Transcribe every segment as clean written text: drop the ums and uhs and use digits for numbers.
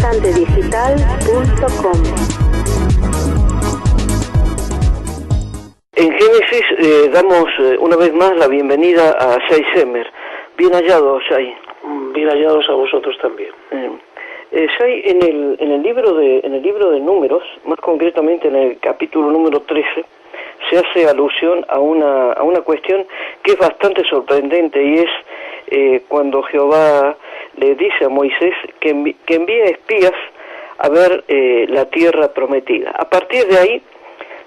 instantedigital.com. En Génesis damos una vez más la bienvenida a Shai Semer. Bien hallado, Shai. Bien hallados a vosotros también. Shai, en el libro de Números, más concretamente en el capítulo número 13, se hace alusión a una cuestión que es bastante sorprendente, y es cuando Jehová le dice a Moisés que envíe espías a ver la tierra prometida. A partir de ahí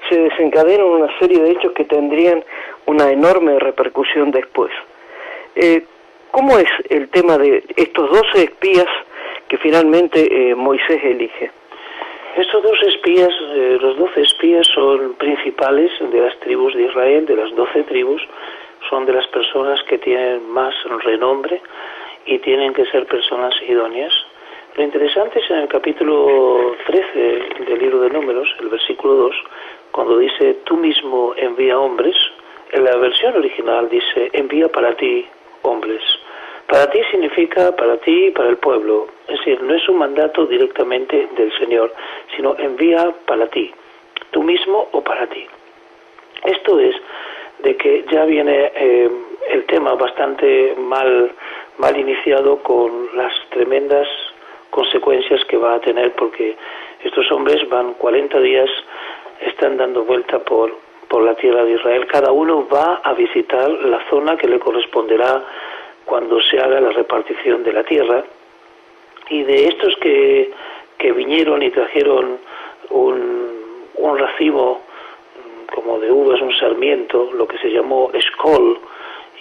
se desencadenan una serie de hechos que tendrían una enorme repercusión después. ¿Cómo es el tema de estos 12 espías que finalmente Moisés elige? Estos 12 espías, los 12 espías son principales de las tribus de Israel, de las 12 tribus, son de las personas que tienen más renombre y tienen que ser personas idóneas. Lo interesante es en el capítulo 13 del libro de Números, el versículo 2, cuando dice, tú mismo envía hombres. En la versión original dice, envía para ti hombres. Para ti significa para ti y para el pueblo. Es decir, no es un mandato directamente del Señor, sino envía para ti, tú mismo o para ti. Esto es de que ya viene el tema bastante mal iniciado con las tremendas consecuencias que va a tener, porque estos hombres van 40 días, están dando vuelta por la tierra de Israel. Cada uno va a visitar la zona que le corresponderá cuando se haga la repartición de la tierra. Y de estos que vinieron y trajeron un racimo como de uvas, un sarmiento, lo que se llamó escol,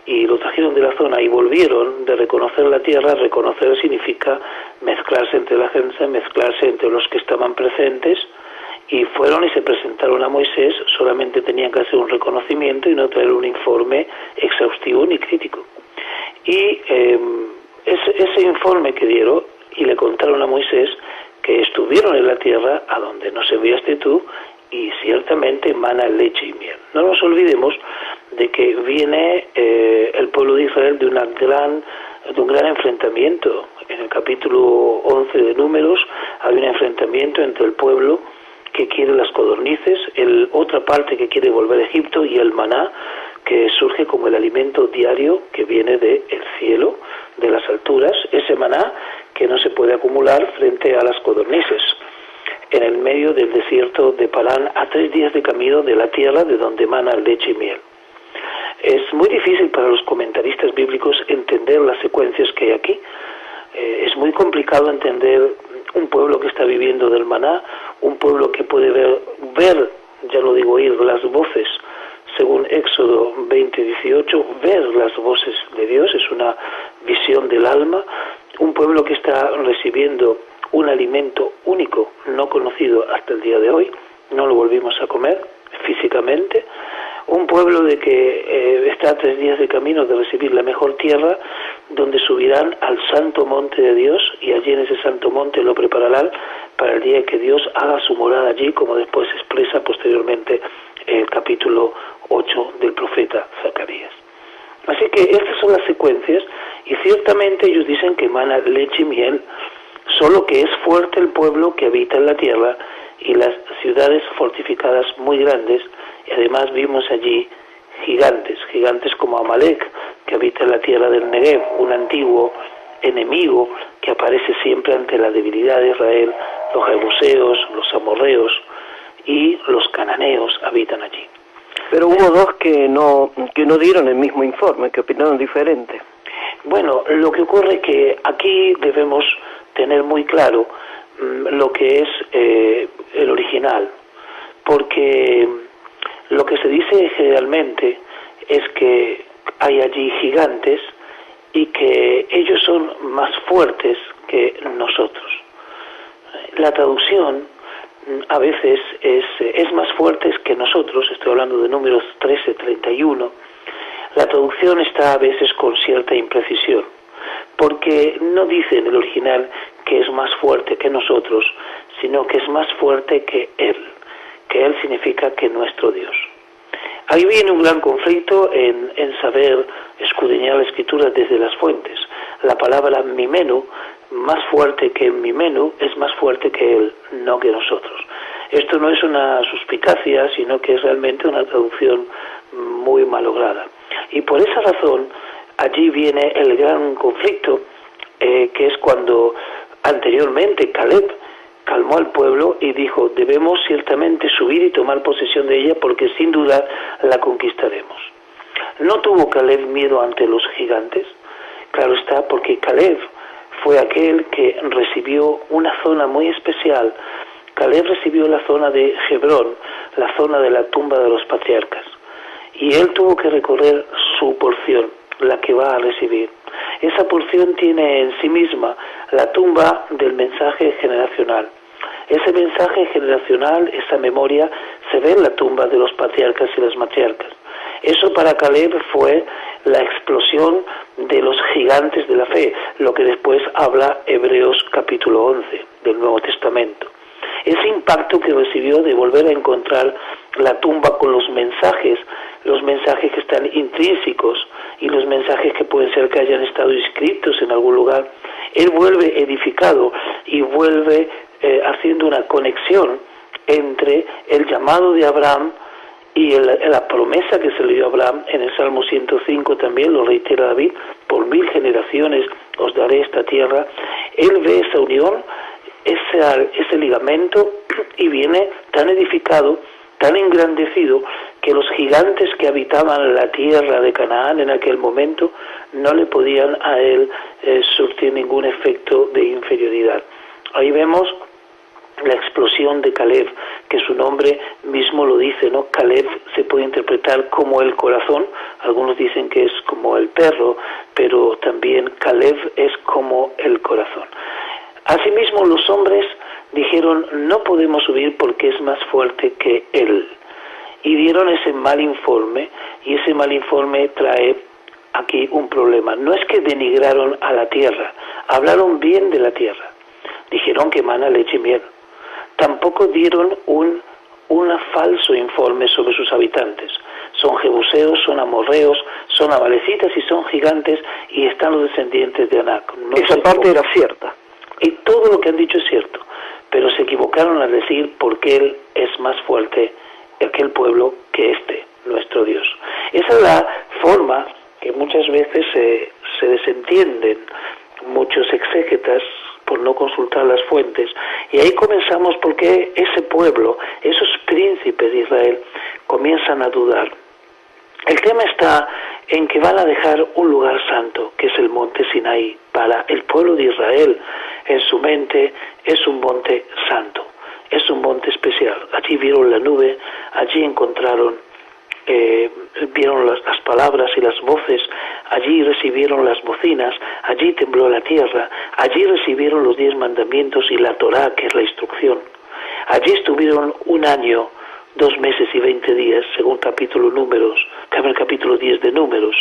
y lo trajeron de la zona y volvieron de reconocer la tierra. Reconocer significa mezclarse entre la gente, mezclarse entre los que estaban presentes, y fueron y se presentaron a Moisés. Solamente tenían que hacer un reconocimiento y no traer un informe exhaustivo ni crítico. Y ese informe que dieron y le contaron a Moisés que estuvieron en la tierra a donde nos enviaste tú, y ciertamente mana leche y miel. No nos olvidemos de que viene el pueblo de Israel de un gran enfrentamiento. En el capítulo 11 de Números hay un enfrentamiento entre el pueblo que quiere las codornices, otra parte que quiere volver a Egipto, y el maná, que surge como el alimento diario que viene del cielo, de las alturas, ese maná que no se puede acumular frente a las codornices, en el medio del desierto de Parán, a 3 días de camino de la tierra de donde mana leche y miel. Es muy difícil para los comentaristas bíblicos entender las secuencias que hay aquí. Es muy complicado entender un pueblo que está viviendo del maná, un pueblo que puede ver, ya lo digo, oír las voces, según Éxodo 20:18, ver las voces de Dios, es una visión del alma, un pueblo que está recibiendo un alimento único, no conocido hasta el día de hoy, no lo volvimos a comer físicamente, un pueblo de que está a 3 días de camino de recibir la mejor tierra, donde subirán al santo monte de Dios, y allí en ese santo monte lo prepararán para el día que Dios haga su morada allí, como después se expresa posteriormente el capítulo 8 del profeta Zacarías. Así que estas son las secuencias, y ciertamente ellos dicen que emana leche y miel, solo que es fuerte el pueblo que habita en la tierra y las ciudades fortificadas muy grandes, y además vimos allí gigantes como Amalek, que habita en la tierra del Negev, un antiguo enemigo que aparece siempre ante la debilidad de Israel. Los jebuseos, los amorreos y los cananeos habitan allí. Pero hubo dos que no dieron el mismo informe, que opinaron diferente. Bueno, lo que ocurre es que aquí debemos tener muy claro lo que es el original, porque lo que se dice generalmente es que hay allí gigantes y que ellos son más fuertes que nosotros. La traducción a veces es más fuertes que nosotros, estoy hablando de Números 13:31, la traducción está a veces con cierta imprecisión, porque no dice en el original que es más fuerte que nosotros, sino que es más fuerte que Él significa que nuestro Dios. Ahí viene un gran conflicto en saber escudriñar la Escritura desde las fuentes. la palabra mimenu, más fuerte que mimenu, es más fuerte que él, no que nosotros. Esto no es una suspicacia, sino que es realmente una traducción muy malograda. Y por esa razón, allí viene el gran conflicto, que es cuando anteriormente Caleb calmó al pueblo y dijo: debemos ciertamente subir y tomar posesión de ella, porque sin duda la conquistaremos. ¿No tuvo Caleb miedo ante los gigantes? Claro está, porque Caleb fue aquel que recibió una zona muy especial. Caleb recibió la zona de Hebrón, la zona de la tumba de los patriarcas, y él tuvo que recorrer su porción, la que va a recibir. Esa porción tiene en sí misma la tumba del mensaje generacional. Ese mensaje generacional, esa memoria, se ve en la tumba de los patriarcas y las matriarcas. Eso para Caleb fue la explosión de los gigantes de la fe, lo que después habla Hebreos capítulo 11 del Nuevo Testamento. Ese impacto que recibió de volver a encontrar la tumba con los mensajes que están intrínsecos y los mensajes que pueden ser que hayan estado inscritos en algún lugar, él vuelve edificado y vuelve haciendo una conexión entre el llamado de Abraham y la promesa que se le dio a Abraham. En el Salmo 105 también lo reitera David: por 1000 generaciones os daré esta tierra. Él ve esa unión, ese ligamento, y viene tan edificado, tan engrandecido, que los gigantes que habitaban la tierra de Canaán en aquel momento no le podían a él surtir ningún efecto de inferioridad. Ahí vemos la explosión de Caleb, que su nombre mismo lo dice, ¿no? Caleb se puede interpretar como el corazón, algunos dicen que es como el perro, pero también Caleb es como el corazón. Asimismo, los hombres dijeron: no podemos subir porque es más fuerte que él. Y dieron ese mal informe, y ese mal informe trae aquí un problema. No es que denigraron a la tierra, hablaron bien de la tierra. Dijeron que emana leche y miel. Tampoco dieron un falso informe sobre sus habitantes. Son jebuseos, son amorreos, son amalecitas y son gigantes, y están los descendientes de Anac. Esa parte era cierta. Y todo lo que han dicho es cierto, pero se equivocaron al decir: porque él es más fuerte aquel pueblo que nuestro Dios. Esa es la forma que muchas veces se desentienden muchos exégetas por no consultar las fuentes, y ahí comenzamos porque ese pueblo, esos príncipes de Israel, comienzan a dudar. El tema está en que van a dejar un lugar santo, que es el monte Sinaí. Para el pueblo de Israel, en su mente, es un monte santo, es un monte especial. Allí vieron la nube, allí encontraron, vieron las palabras y las voces, allí recibieron las bocinas, allí tembló la tierra, allí recibieron los 10 mandamientos y la Torá, que es la instrucción. Allí estuvieron 1 año, 2 meses y 20 días, según capítulo 10 de Números,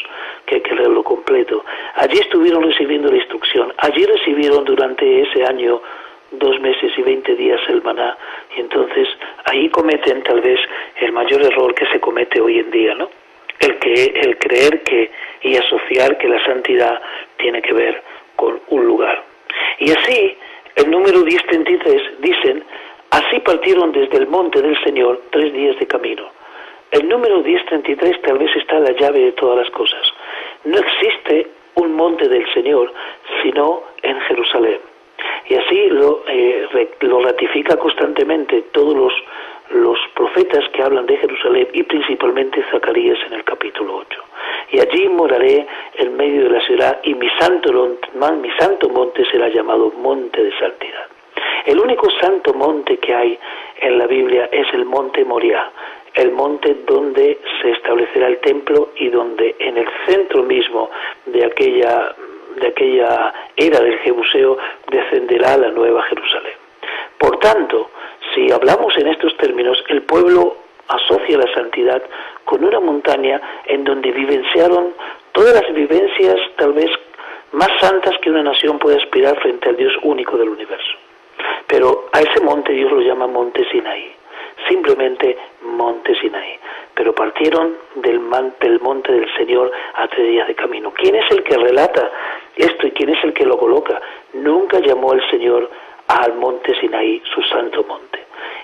que hay que leerlo completo. Allí estuvieron recibiendo la instrucción, allí recibieron durante ese año 2 meses y 20 días el maná, y entonces ahí cometen tal vez el mayor error que se comete hoy en día, ¿no? El creer que y asociar que la santidad tiene que ver con un lugar. Y así, el número 10:33 dicen: así partieron desde el monte del Señor 3 días de camino. El número 10:33 tal vez está la llave de todas las cosas. No existe un monte del Señor sino en Jerusalén. Y así lo ratifica constantemente todos los profetas que hablan de Jerusalén, y principalmente Zacarías en el capítulo 8. Y allí moraré en medio de la ciudad, y mi santo monte será llamado monte de santidad. El único santo monte que hay en la Biblia es el monte Moriah, el monte donde se establecerá el templo y donde en el centro mismo de aquella era del Jebuseo descenderá la nueva Jerusalén. Por tanto, si hablamos en estos términos, el pueblo asocia la santidad con una montaña en donde vivenciaron todas las vivencias tal vez más santas que una nación puede aspirar frente al Dios único del universo. Pero a ese monte Dios lo llama monte Sinaí, simplemente monte Sinaí. Pero partieron del monte del Señor a 3 días de camino. ¿Quién es el que relata esto y quién es el que lo coloca. Nunca llamó el Señor al monte Sinaí su santo monte.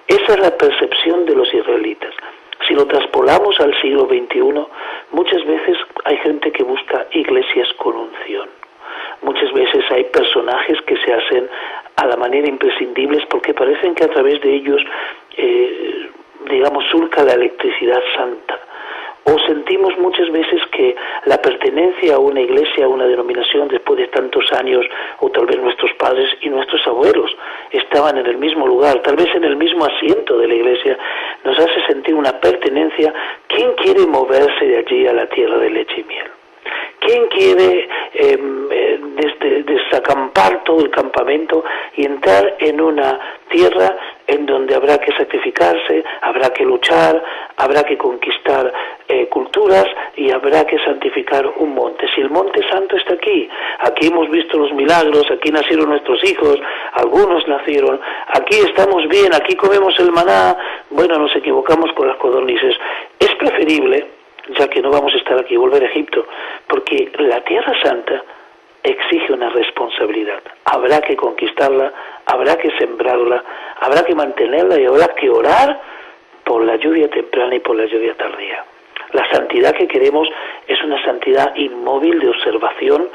Esa es la percepción de los israelitas. Si lo traspolamos al siglo XXI, muchas veces hay gente que busca iglesias con unción. Muchas veces hay personajes que se hacen a la manera imprescindibles porque parecen que a través de ellos, surca la electricidad santa. O sentimos muchas veces que la pertenencia a una iglesia, a una denominación, después de tantos años, o tal vez nuestros padres y nuestros abuelos estaban en el mismo lugar, tal vez en el mismo asiento de la iglesia, nos hace sentir una pertenencia. ¿Quién quiere moverse de allí a la tierra de leche y miel? ¿Quién quiere desacampar todo el campamento y entrar en una tierra en donde habrá que sacrificarse, habrá que luchar, habrá que conquistar culturas y habrá que santificar un monte? Si el monte santo está aquí, aquí hemos visto los milagros, aquí nacieron nuestros hijos, algunos nacieron, aquí estamos bien, aquí comemos el maná, bueno, nos equivocamos con las codornices. Es preferible, ya que no vamos a estar aquí, volver a Egipto, porque la Tierra Santa exige una responsabilidad. Habrá que conquistarla, habrá que sembrarla, habrá que mantenerla y habrá que orar por la lluvia temprana y por la lluvia tardía. La santidad que queremos es una santidad inmóvil de observación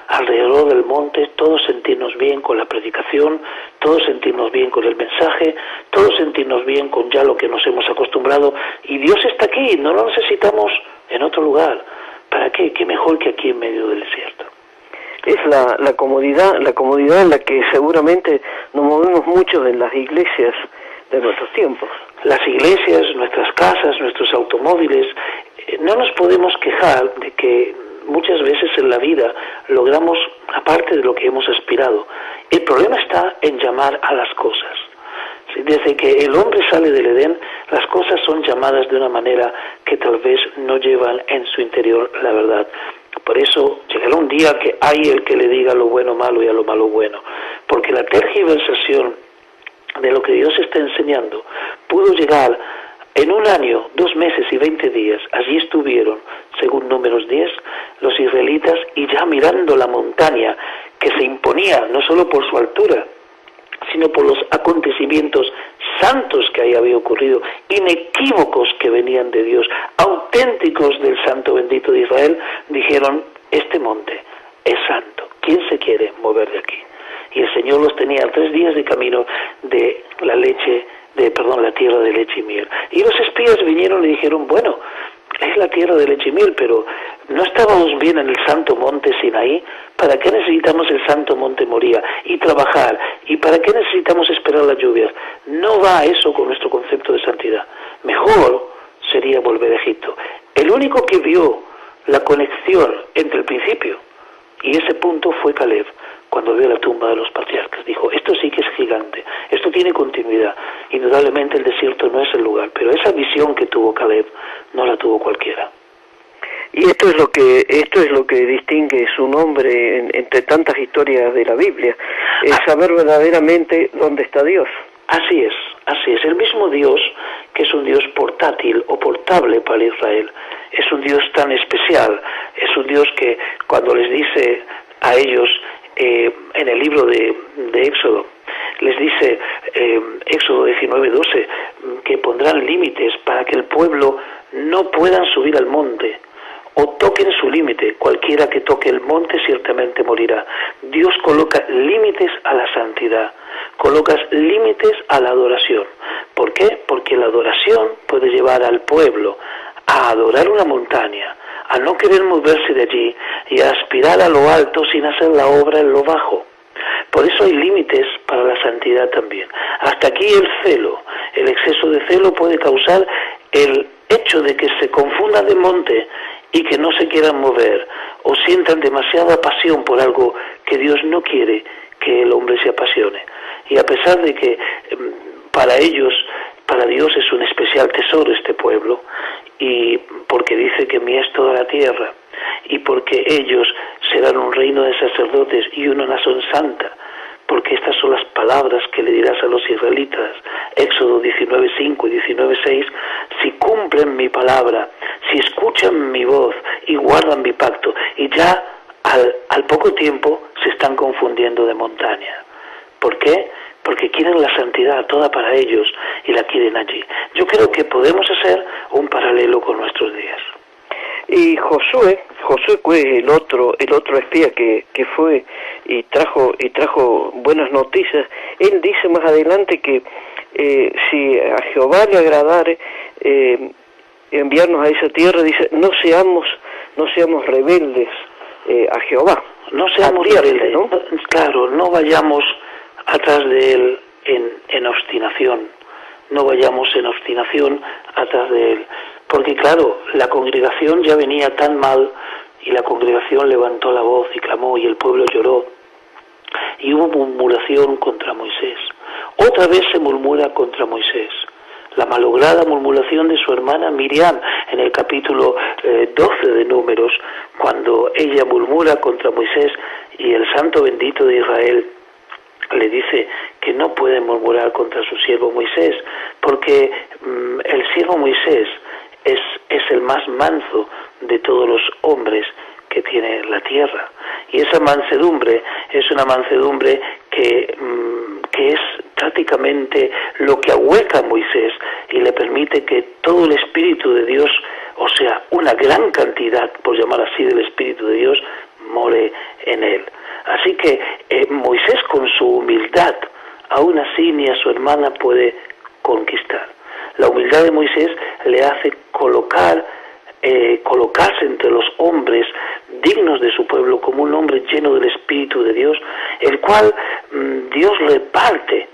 alrededor del monte, todos sentirnos bien con la predicación, todos sentirnos bien con el mensaje, todos sentirnos bien con ya lo que nos hemos acostumbrado, y Dios está aquí, no lo necesitamos en otro lugar. ¿Para qué? ¿Qué mejor que aquí en medio del desierto? Es la comodidad en la que seguramente nos movemos mucho en las iglesias de nuestros tiempos. Las iglesias, nuestras casas, nuestros automóviles, no nos podemos quejar de que muchas veces en la vida logramos aparte de lo que hemos aspirado. El problema está en llamar a las cosas. Desde que el hombre sale del Edén, las cosas son llamadas de una manera que tal vez no llevan en su interior la verdad. Por eso llegará un día que hay el que le diga lo bueno malo y a lo malo bueno, porque la tergiversación de lo que Dios está enseñando pudo llegar en un año, 2 meses y 20 días. Allí estuvieron, según Números 10, los israelitas, y ya mirando la montaña que se imponía no solo por su altura, sino por los acontecimientos santos que ahí había ocurrido, inequívocos que venían de Dios, auténticos del santo bendito de Israel, dijeron: este monte es santo, ¿quién se quiere mover de aquí? Y el Señor los tenía a 3 días de camino de la tierra de leche y miel. Y los espías vinieron y dijeron: bueno, es la tierra de leche y miel, pero ¿no estábamos bien en el santo monte Sinaí? ¿Para qué necesitamos el santo monte Moría y trabajar? ¿Y para qué necesitamos esperar las lluvias? No va eso con nuestro concepto de santidad. Mejor sería volver a Egipto. El único que vio la conexión entre el principio y ese punto fue Caleb, cuando vio la tumba de los patriarcas. Dijo: esto sí que es gigante, esto tiene continuidad. Indudablemente el desierto no es el lugar, pero esa visión que tuvo Caleb no la tuvo cualquiera. Y esto es lo que distingue su nombre entre tantas historias de la Biblia, es saber verdaderamente dónde está Dios. Así es. El mismo Dios, que es un Dios portátil o portable para Israel, es un Dios tan especial, es un Dios que cuando les dice a ellos en el libro de Éxodo, les dice, Éxodo 19:12, que pondrán límites para que el pueblo no puedan subir al monte o toquen su límite. Cualquiera que toque el monte ciertamente morirá. Dios coloca límites a la santidad, colocas límites a la adoración. ¿Por qué? Porque la adoración puede llevar al pueblo a adorar una montaña, a no querer moverse de allí y a aspirar a lo alto sin hacer la obra en lo bajo. Por eso hay límites para la santidad también. Hasta aquí el celo, el exceso de celo puede causar el hecho de que se confundan de monte y que no se quieran mover o sientan demasiada pasión por algo que Dios no quiere que el hombre se apasione. Y a pesar de que para ellos, para Dios es un especial tesoro este pueblo, y porque dice que mía es toda la tierra, y porque ellos serán un reino de sacerdotes y una nación santa, porque estas son las palabras que le dirás a los israelitas, Éxodo 19:5 y 19:6, si cumplen mi palabra, si escuchan mi voz y guardan mi pacto. Y ya al poco tiempo se están confundiendo de montaña. ¿Por qué? Porque quieren la santidad toda para ellos y la quieren allí. Yo creo que podemos hacer un paralelo con nuestros días. Y Josué fue el otro espía que fue y trajo buenas noticias. Él dice más adelante que si a Jehová le agradare enviarnos a esa tierra, dice, no seamos rebeldes a Jehová. No seamos rebeldes, ¿no? Claro, no vayamos atrás de él en obstinación. No vayamos en obstinación atrás de él. Porque claro, la congregación ya venía tan mal y la congregación levantó la voz y clamó y el pueblo lloró. Y hubo murmuración contra Moisés. Otra vez se murmura contra Moisés. La malograda murmuración de su hermana Miriam en el capítulo 12 de Números, cuando ella murmura contra Moisés y el santo bendito de Israel le dice que no puede murmurar contra su siervo Moisés, porque el siervo Moisés es el más manso de todos los hombres que tiene la tierra. Y esa mansedumbre es una mansedumbre que es prácticamente lo que ahueca a Moisés y le permite que todo el Espíritu de Dios, o sea, una gran cantidad, por llamar así, del Espíritu de Dios, more en él. Así que Moisés, con su humildad, aún así ni a su hermana puede conquistar. La humildad de Moisés le hace colocarse entre los hombres dignos de su pueblo como un hombre lleno del Espíritu de Dios, el cual Dios reparte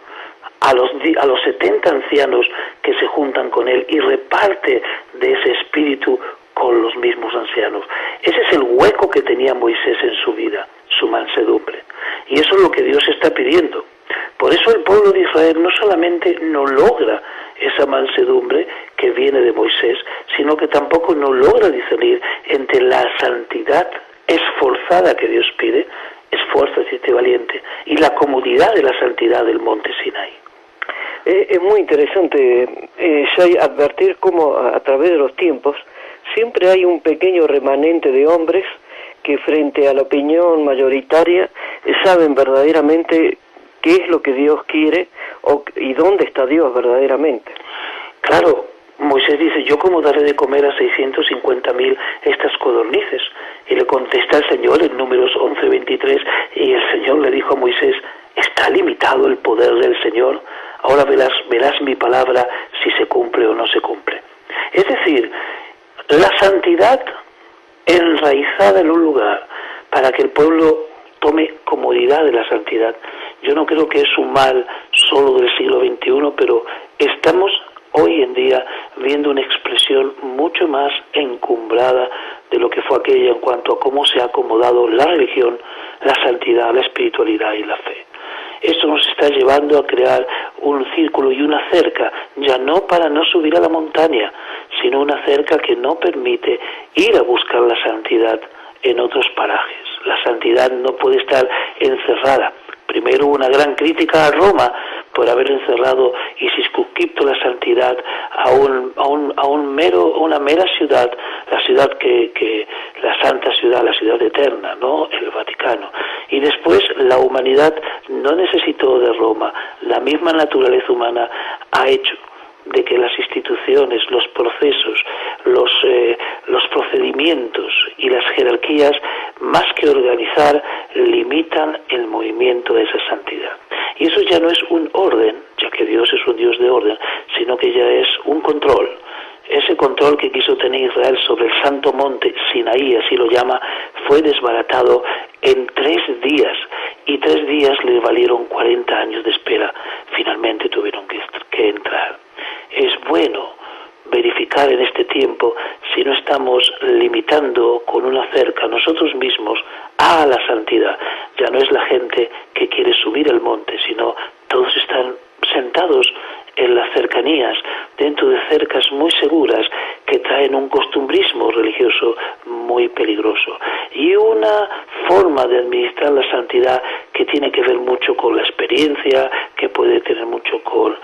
a los 70 ancianos que se juntan con él y reparte de ese espíritu con los mismos ancianos. Ese es el hueco que tenía Moisés en su vida, su mansedumbre. Y eso es lo que Dios está pidiendo. Por eso el pueblo de Israel no solamente no logra esa mansedumbre que viene de Moisés, sino que tampoco no logra discernir entre la santidad esforzada que Dios pide, esfuérzate valiente, y la comodidad de la santidad del monte Sinaí. Es muy interesante, Shai, advertir cómo a través de los tiempos siempre hay un pequeño remanente de hombres que frente a la opinión mayoritaria saben verdaderamente qué es lo que Dios quiere y dónde está Dios verdaderamente. Claro, Moisés dice, yo cómo daré de comer a 650.000 estas codornices. Y le contesta el Señor en Números 11:23, y el Señor le dijo a Moisés, ¿está limitado el poder del Señor? Ahora verás mi palabra si se cumple o no se cumple. Es decir, la santidad enraizada en un lugar para que el pueblo tome comodidad de la santidad. Yo no creo que es un mal solo del siglo XXI, pero estamos hoy en día viendo una expresión mucho más encumbrada de lo que fue aquella en cuanto a cómo se ha acomodado la religión, la santidad, la espiritualidad y la fe. Esto nos está llevando a crear un círculo y una cerca, ya no para no subir a la montaña, sino una cerca que no permite ir a buscar la santidad en otros parajes. La santidad no puede estar encerrada. Primero hubo una gran crítica a Roma por haber encerrado y circunscripto la santidad a una mera ciudad, la ciudad la santa ciudad, la ciudad eterna, ¿no? El Vaticano. Y después la humanidad no necesitó de Roma, la misma naturaleza humana ha hecho de que las instituciones, los procesos, los procedimientos y las jerarquías, más que organizar, limitan el movimiento de esa santidad. Y eso ya no es un orden, ya que Dios es un Dios de orden, sino que ya es un control. Ese control que quiso tener Israel sobre el santo monte Sinaí, así lo llama, fue desbaratado en 3 días, y 3 días le valieron 40 años de espera. Finalmente tuvieron que entrar. Es bueno verificar en este tiempo si no estamos limitando con una cerca nosotros mismos a la santidad. Ya no es la gente que quiere subir el monte, sino todos están sentados en las cercanías, dentro de cercas muy seguras que traen un costumbrismo religioso muy peligroso y una forma de administrar la santidad que tiene que ver mucho con la experiencia, que puede tener mucho con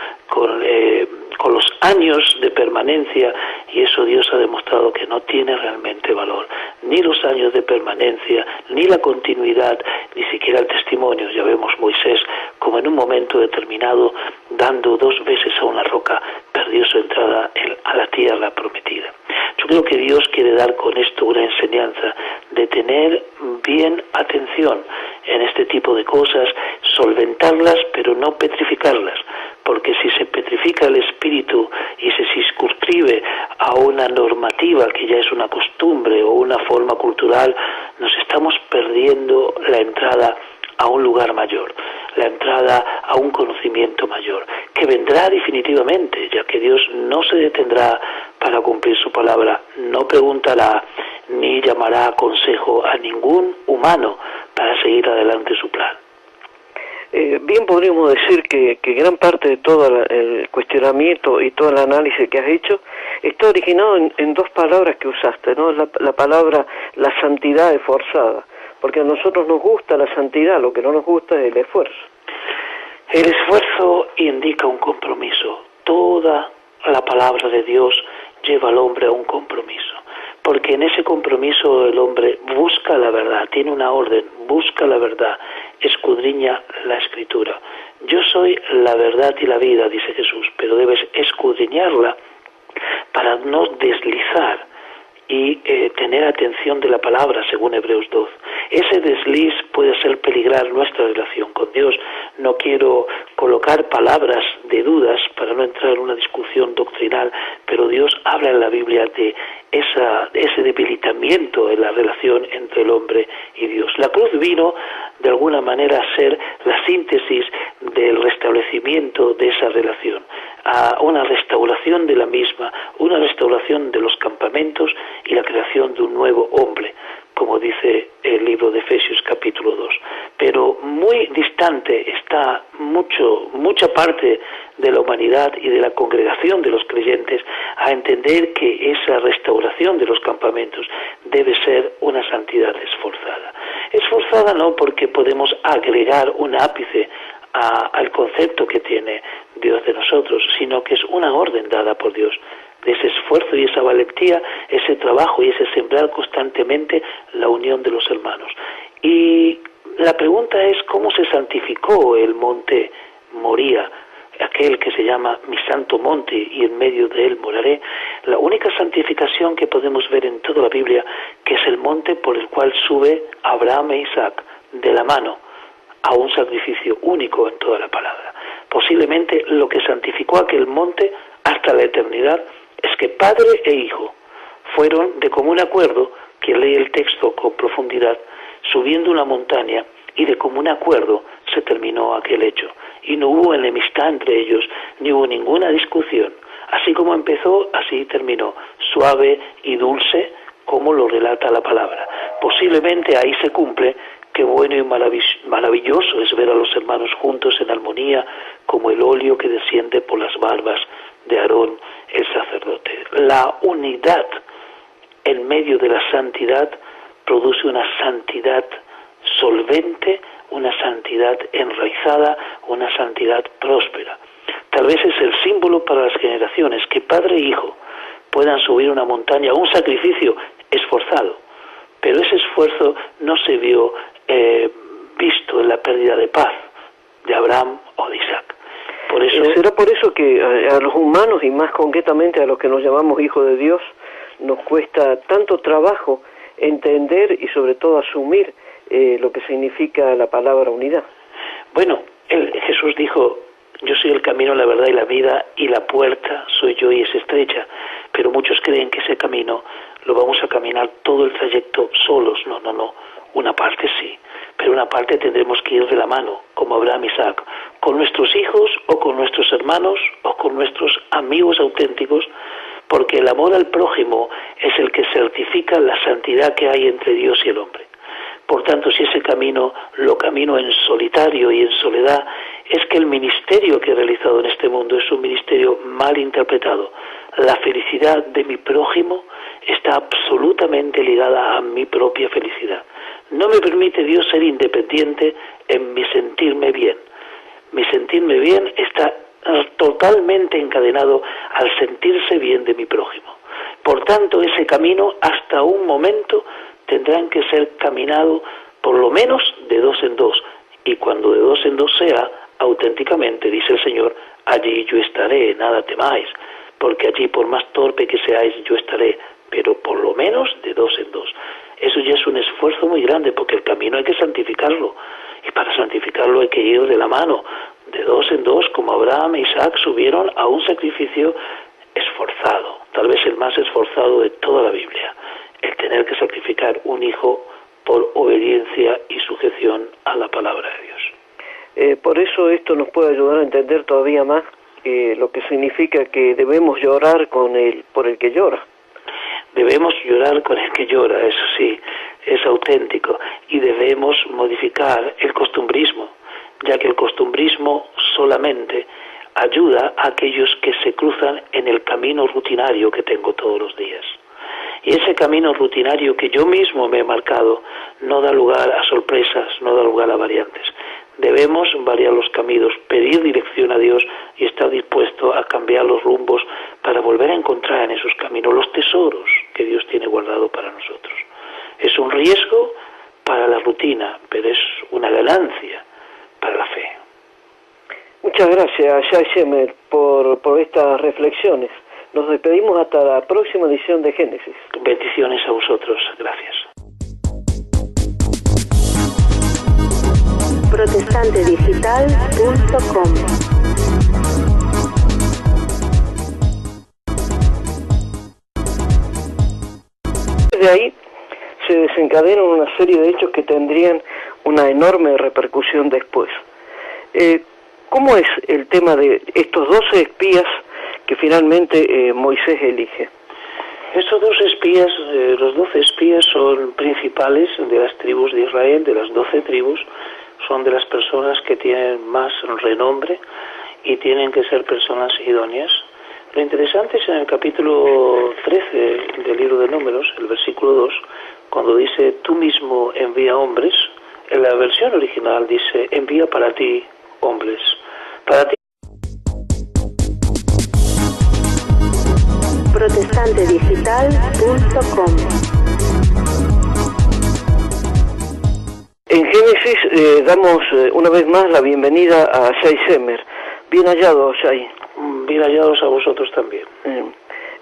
con los años de permanencia, y eso Dios ha demostrado que no tiene realmente valor, ni los años de permanencia, ni la continuidad, ni siquiera el testimonio. Ya vemos Moisés como en un momento determinado, dando 2 veces a una roca, perdió su entrada a la tierra prometida. Yo creo que Dios quiere dar con esto una enseñanza de tener bien atención en este tipo de cosas, solventarlas pero no petrificarlas, porque si se petrifica el espíritu y se circunscribe a una normativa que ya es una costumbre o una forma cultural, nos estamos perdiendo la entrada a un lugar mayor, la entrada a un conocimiento mayor, que vendrá definitivamente, ya que Dios no se detendrá para cumplir su palabra, no preguntará ni llamará a consejo a ningún humano para seguir adelante su plan. Bien podríamos decir que gran parte de todo el cuestionamiento y todo el análisis que has hecho está originado en 2 palabras que usaste, ¿no? La palabra, la santidad esforzada, porque a nosotros nos gusta la santidad, lo que no nos gusta es el esfuerzo. El esfuerzo indica un compromiso. Toda la palabra de Dios lleva al hombre a un compromiso, porque en ese compromiso el hombre busca la verdad, tiene una orden, busca la verdad, escudriña la Escritura. Yo soy la verdad y la vida, dice Jesús, pero debes escudriñarla para no deslizar y tener atención de la palabra, según Hebreos 12. Ese desliz puede hacer peligrar nuestra relación con Dios. No quiero colocar palabras de dudas para no entrar en una discusión doctrinal, pero Dios habla en la Biblia de ese debilitamiento en la relación entre el hombre y Dios. La cruz vino de alguna manera a ser la síntesis del restablecimiento de esa relación, a una restauración de la misma, una restauración de los campamentos y la creación de un nuevo hombre, como dice el libro de Efesios capítulo 2. Pero muy distante está mucha parte de la humanidad y de la congregación de los creyentes a entender que esa restauración de los campamentos debe ser una santidad esforzada. Esforzada no porque podemos agregar un ápice al concepto que tiene Dios de nosotros, sino que es una orden dada por Dios, de ese esfuerzo y esa valentía, ese trabajo y ese sembrar constantemente la unión de los hermanos. Y la pregunta es cómo se santificó el monte Moría, aquel que se llama mi santo monte, y en medio de él moraré. La única santificación que podemos ver en toda la Biblia, que es el monte por el cual sube Abraham e Isaac de la mano a un sacrificio único en toda la palabra. Posiblemente lo que santificó aquel monte hasta la eternidad es que padre e hijo fueron de común acuerdo, quien lee el texto con profundidad, subiendo una montaña, y de común acuerdo se terminó aquel hecho. Y no hubo enemistad entre ellos, ni hubo ninguna discusión. Así como empezó, así terminó, suave y dulce, como lo relata la palabra. Posiblemente ahí se cumple que bueno y maravilloso es ver a los hermanos juntos en armonía, como el óleo que desciende por las barbas de Aarón, el sacerdote. La unidad en medio de la santidad produce una santidad solvente, una santidad enraizada, una santidad próspera. Tal vez es el símbolo para las generaciones, que padre e hijo puedan subir una montaña, un sacrificio esforzado, pero ese esfuerzo no se vio visto en la pérdida de paz de Abraham o de Isaac. Por eso, ¿será por eso que a los humanos, y más concretamente a los que nos llamamos hijos de Dios, nos cuesta tanto trabajo entender y sobre todo asumir lo que significa la palabra unidad? Bueno, Jesús dijo: yo soy el camino, la verdad y la vida, y la puerta soy yo y es estrecha. Pero muchos creen que ese camino lo vamos a caminar todo el trayecto solos. No. Una parte sí, pero una parte tendremos que ir de la mano, como Abraham y Isaac, con nuestros hijos o con nuestros hermanos o con nuestros amigos auténticos, porque el amor al prójimo es el que certifica la santidad que hay entre Dios y el hombre. Por tanto, si ese camino lo camino en solitario y en soledad, es que el ministerio que he realizado en este mundo es un ministerio mal interpretado. La felicidad de mi prójimo está absolutamente ligada a mi propia felicidad. No me permite Dios ser independiente en mi sentirme bien. Mi sentirme bien está totalmente encadenado al sentirse bien de mi prójimo. Por tanto, ese camino hasta un momento tendrán que ser caminado por lo menos de dos en dos. Y cuando de dos en dos sea, auténticamente, dice el Señor, allí yo estaré, nada temáis, porque allí por más torpe que seáis, yo estaré, pero por lo menos de dos en dos. Eso ya es un esfuerzo muy grande, porque el camino hay que santificarlo, y para santificarlo hay que ir de la mano, de dos en dos, como Abraham e Isaac subieron a un sacrificio esforzado, tal vez el más esforzado de toda la Biblia, el tener que sacrificar un hijo por obediencia y sujeción a la palabra de Dios. Por eso esto nos puede ayudar a entender todavía más lo que significa que debemos llorar por el que llora. Debemos llorar con el que llora, eso sí, es auténtico, y debemos modificar el costumbrismo, ya que el costumbrismo solamente ayuda a aquellos que se cruzan en el camino rutinario que tengo todos los días. Y ese camino rutinario que yo mismo me he marcado no da lugar a sorpresas, no da lugar a variantes. Debemos variar los caminos, pedir dirección a Dios y estar dispuesto a cambiar los rumbos para volver a encontrar en esos caminos los tesoros que Dios tiene guardado para nosotros. Es un riesgo para la rutina, pero es una ganancia para la fe. Muchas gracias, Shai Shemer, por estas reflexiones. Nos despedimos hasta la próxima edición de Génesis. Bendiciones a vosotros. Gracias. protestantedigital.com. De ahí se desencadenan una serie de hechos que tendrían una enorme repercusión después. ¿Cómo es el tema de estos 12 espías que finalmente Moisés elige? Estos 12 espías, los 12 espías son principales de las tribus de Israel, de las 12 tribus, son de las personas que tienen más renombre y tienen que ser personas idóneas. Lo interesante es en el capítulo 13 del libro de Números, el versículo 2, cuando dice, tú mismo envía hombres, en la versión original dice, envía para ti hombres, para ti. protestantedigital.com. En Génesis damos una vez más la bienvenida a Shai Shemer. Bien hallado, Shai. Bien hallados a vosotros también.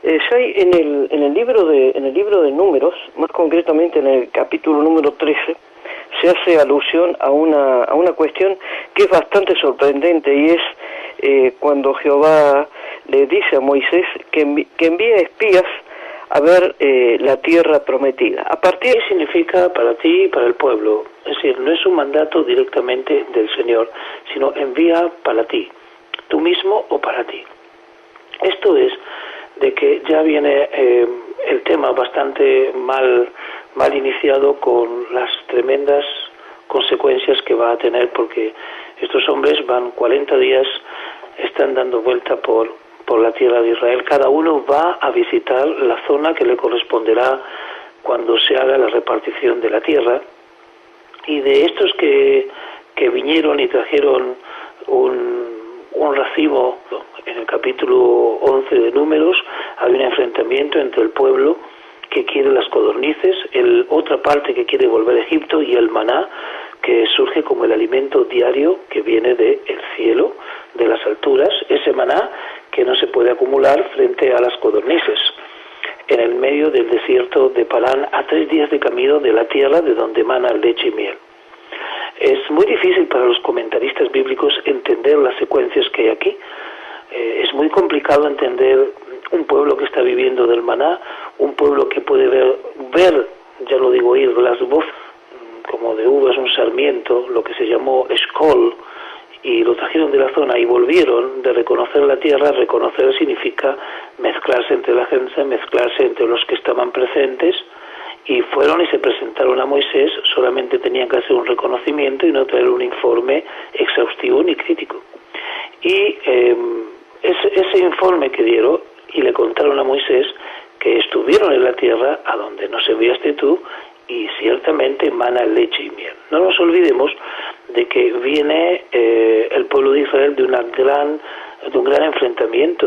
Shai, en el libro de Números, más concretamente en el capítulo número 13, se hace alusión a una cuestión que es bastante sorprendente, y es cuando Jehová le dice a Moisés que envíe espías a ver la tierra prometida. A partir ¿Qué significa para ti y para el pueblo? Es decir, no es un mandato directamente del Señor, sino envía para ti, tú mismo o para ti. Esto es de que ya viene el tema bastante mal iniciado con las tremendas consecuencias que va a tener, porque estos hombres van 40 días, están dando vuelta por la tierra de Israel. Cada uno va a visitar la zona que le corresponderá cuando se haga la repartición de la tierra. Y de estos que vinieron y trajeron un racimo, en el capítulo 11 de Números, hay un enfrentamiento entre el pueblo que quiere las codornices, otra parte que quiere volver a Egipto, y el maná, que surge como el alimento diario que viene del cielo, de las alturas, ese maná que no se puede acumular frente a las codornices, en el medio del desierto de Parán, a 3 días de camino de la tierra de donde emana leche y miel. Es muy difícil para los comentaristas bíblicos entender las secuencias que hay aquí. Es muy complicado entender un pueblo que está viviendo del maná, un pueblo que puede ver, ya lo digo, oír las voces como de uvas, un sarmiento, lo que se llamó escol, y lo trajeron de la zona y volvieron de reconocer la tierra. Reconocer significa mezclarse entre la gente, mezclarse entre los que estaban presentes, y fueron y se presentaron a Moisés. Solamente tenían que hacer un reconocimiento y no traer un informe exhaustivo ni crítico. Y ese informe que dieron y le contaron a Moisés que estuvieron en la tierra a donde nos enviaste tú, y ciertamente emana leche y miel. No nos olvidemos de que viene el pueblo de Israel de una gran de un gran enfrentamiento.